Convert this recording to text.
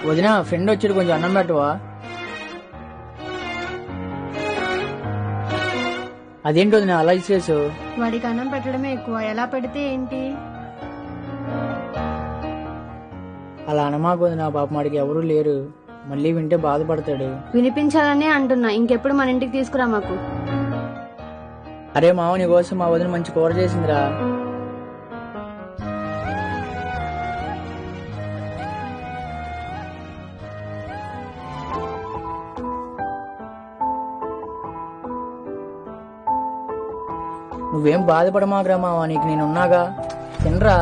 వదిన ఫ్రెండ్ వచ్చాడు, కొంచెం అన్నం పెట్టవా? అదేంటి వదిన అలా ఇచ్చేసు? వాడికి అన్నం పెట్టడమే ఎక్కువ, ఎలా పెడితే ఏంటి? అలా అనమాకు వదిన, పాపం వాడికి ఎవరూ లేరు, మళ్ళీ వింటే బాధపడతాడు. వినిపించాలనే అంటున్నా, ఇంకెప్పుడు మన ఇంటికి తీసుకురా మాకు. అరే మావ, నీ కోసం మా వదిన మంచి కూర చేసిందిరా. నువ్వేం బాధపడమాకరా మావా, నీకు నేనున్నాగా, తినరా.